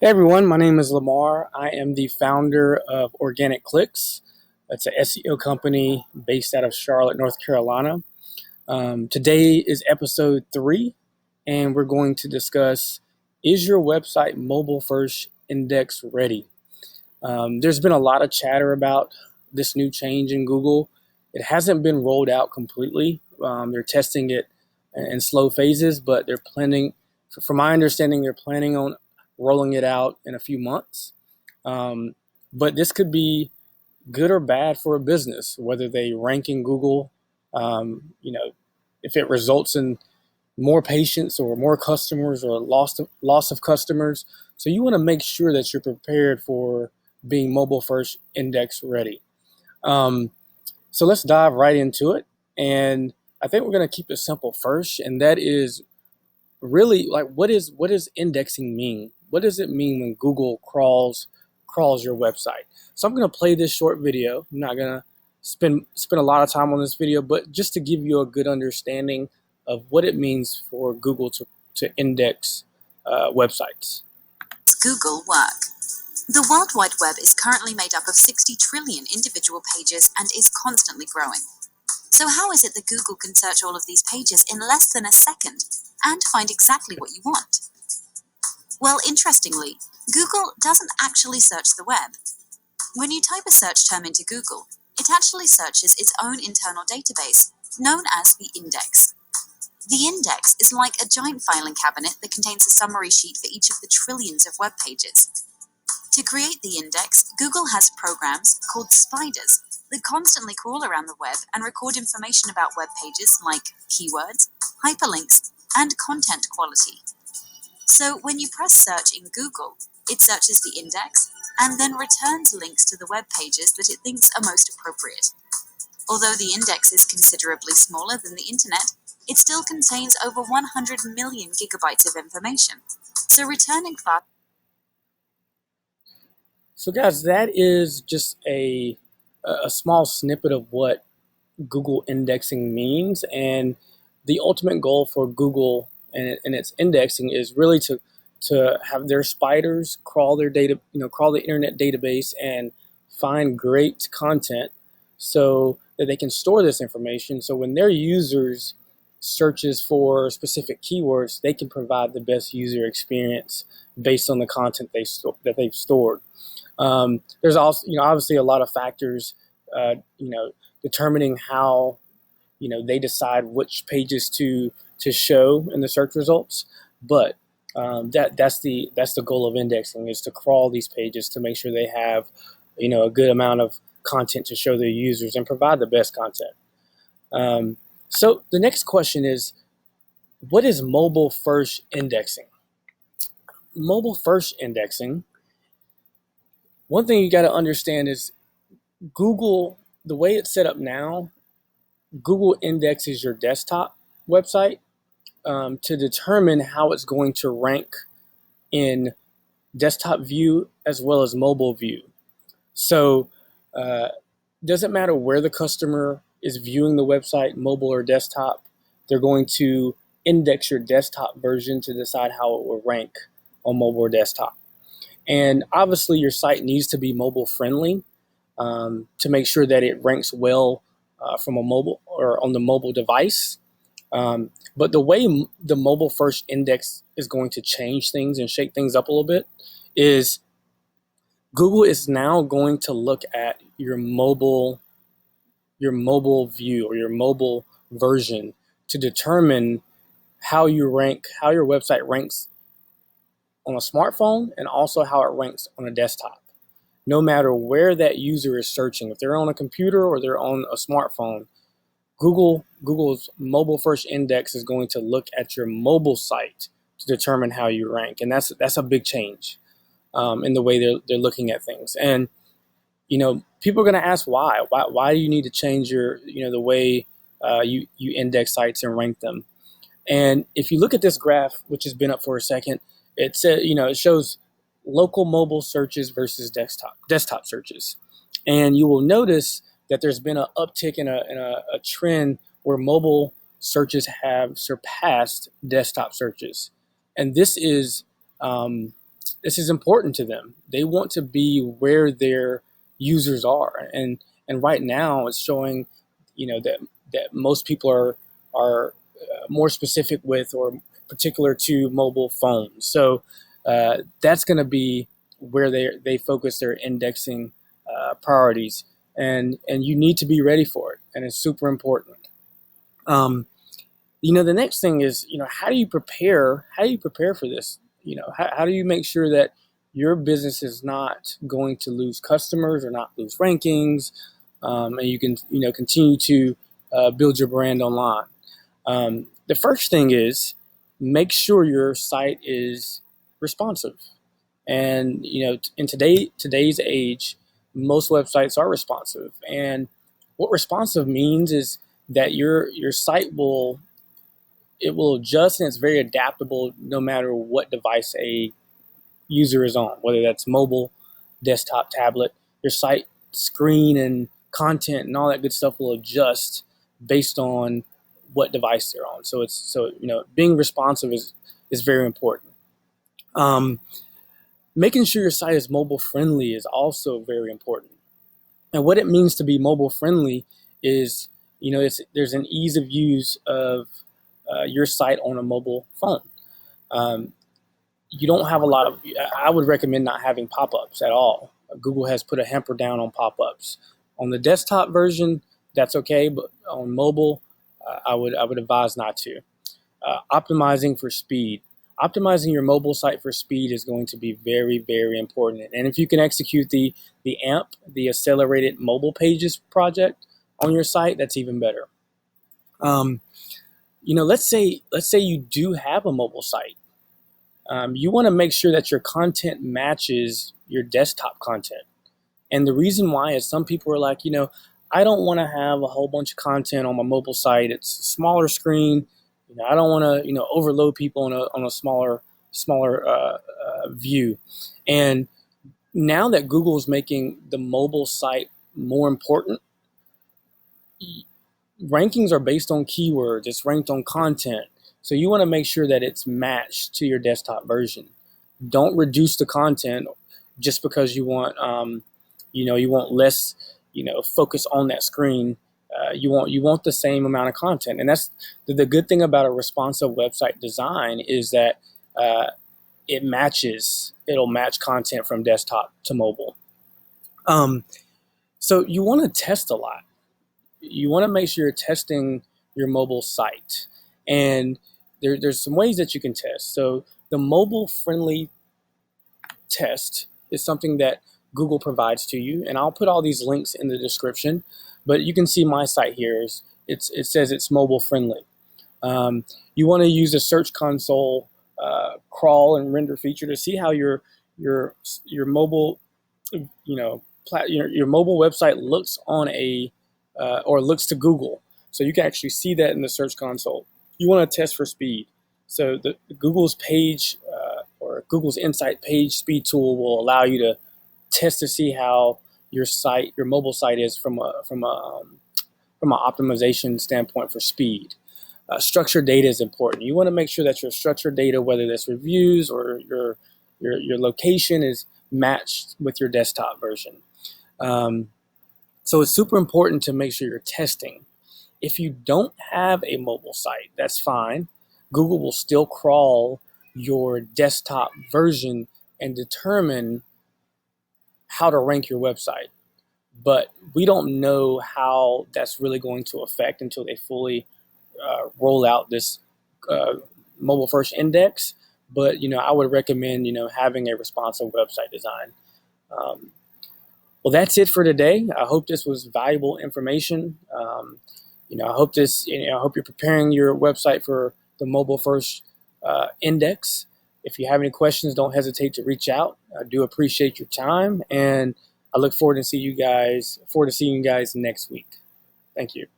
Hey everyone, my name is Lamar. I am the founder of Organic Clicks. It's an SEO company based out of Charlotte, North Carolina. Today is episode 3, and we're going to discuss, is your website mobile first index ready? There's been a lot of chatter about this new change in Google. It hasn't been rolled out completely. They're testing it in slow phases, but they're planning, from my understanding, they're planning on rolling it out in a few months. Um, but this could be good or bad for a business, whether they rank in Google, if it results in more patients or more customers or loss of customers. So you want to make sure that you're prepared for being mobile first index ready. Um, so let's dive right into it. And I think we're going to keep it simple first, and that is really like what does indexing mean? What does it mean when Google crawls your website? So I'm going to play this short video. I'm not going to spend a lot of time on this video, but just to give you a good understanding of what it means for Google to index websites. Google work. The World Wide Web is currently made up of 60 trillion individual pages and is constantly growing. So how is it that Google can search all of these pages in less than a second and find exactly what you want? Well, interestingly, Google doesn't actually search the web. When you type a search term into Google, it actually searches its own internal database, known as the index. The index is like a giant filing cabinet that contains a summary sheet for each of the trillions of web pages. To create the index, Google has programs called spiders that constantly crawl around the web and record information about web pages like keywords, hyperlinks, and content quality. So when you press search in Google, it searches the index and then returns links to the web pages that it thinks are most appropriate. Although the index is considerably smaller than the internet, it still contains over 100 million gigabytes of information. So returning fast. So guys, that is just a small snippet of what Google indexing means, and the ultimate goal for Google and its indexing is really to have their spiders crawl their data, crawl the internet database and find great content so that they can store this information. So when their users searches for specific keywords, they can provide the best user experience based on the content that they've stored. There's also, obviously a lot of factors, determining how, they decide which pages to show in the search results. But that's the goal of indexing, is to crawl these pages to make sure they have, a good amount of content to show their users and provide the best content. So the next question is, what is mobile first indexing? Mobile first indexing, one thing you got to understand is Google, the way it's set up now, Google indexes your desktop website to determine how it's going to rank in desktop view as well as mobile view. So doesn't matter where the customer is viewing the website, mobile or desktop, they're going to index your desktop version to decide how it will rank on mobile or desktop. And obviously your site needs to be mobile friendly to make sure that it ranks well from a mobile or on the mobile device. But the way the mobile first index is going to change things and shake things up a little bit is Google is now going to look at your mobile view or your mobile version to determine how your website ranks on a smartphone and also how it ranks on a desktop. No matter where that user is searching, if they're on a computer or they're on a smartphone, Google's mobile first index is going to look at your mobile site to determine how you rank, and that's a big change in the way they're looking at things. And people are going to ask why do you need to change the way you index sites and rank them. And if you look at this graph, which has been up for a second, it says it shows local mobile searches versus desktop searches, and you will notice that there's been an uptick in a trend where mobile searches have surpassed desktop searches. And this is this is important to them. They want to be where their users are, and right now it's showing, that most people are more specific with or particular to mobile phones. So that's going to be where they focus their indexing priorities, and you need to be ready for it, and it's super important. Um, the next thing is, how do you prepare? How do you prepare for this? How do you make sure that your business is not going to lose customers or not lose rankings, and you can, continue to build your brand online? The first thing is make sure your site is responsive. And in today's age, most websites are responsive. And what responsive means is that your site will adjust, and it's very adaptable no matter what device a user is on, whether that's mobile, desktop, tablet. Your site screen and content and all that good stuff will adjust based on what device they're on. So being responsive is very important. Um, Making sure your site is mobile friendly is also very important. And what it means to be mobile friendly is, there's an ease of use of your site on a mobile phone. Um, you don't have a lot of, I would recommend not having pop-ups at all. Google has put a hamper down on pop-ups. On the desktop version, that's okay, but on mobile, I would advise not to. Optimizing for speed. Optimizing your mobile site for speed is going to be very, very important. And if you can execute the AMP, the Accelerated Mobile Pages project on your site, that's even better. Let's say you do have a mobile site. You want to make sure that your content matches your desktop content. And the reason why is some people are like, I don't want to have a whole bunch of content on my mobile site. It's a smaller screen. I don't want to, overload people on a smaller view. And now that Google's making the mobile site more important, rankings are based on keywords. It's ranked on content. So you want to make sure that it's matched to your desktop version. Don't reduce the content just because you want less, focus on that screen. You want the same amount of content, and that's the good thing about a responsive website design is that it'll match content from desktop to mobile. So you want to test a lot. You want to make sure you're testing your mobile site, and there's some ways that you can test. So the mobile friendly test is something that Google provides to you, and I'll put all these links in the description. But you can see my site here. It says it's mobile friendly. You want to use the Search Console crawl and render feature to see how your mobile your mobile website looks on or looks to Google. So you can actually see that in the Search Console. You want to test for speed. So the Google's page or Google's Insight page speed tool will allow you to test to see how your mobile site is from an optimization standpoint for speed. Structured data is important. You want to make sure that your structured data, whether that's reviews or your location, is matched with your desktop version. So it's super important to make sure you're testing. If you don't have a mobile site, that's fine. Google will still crawl your desktop version and determine how to rank your website. But we don't know how that's really going to affect until they fully roll out this mobile first index. But I would recommend having a responsive website design. Well, that's it for today. I hope this was valuable information. I hope I hope you're preparing your website for the mobile first index. If you have any questions, don't hesitate to reach out. I do appreciate your time, and I look forward to seeing you guys next week. Thank you.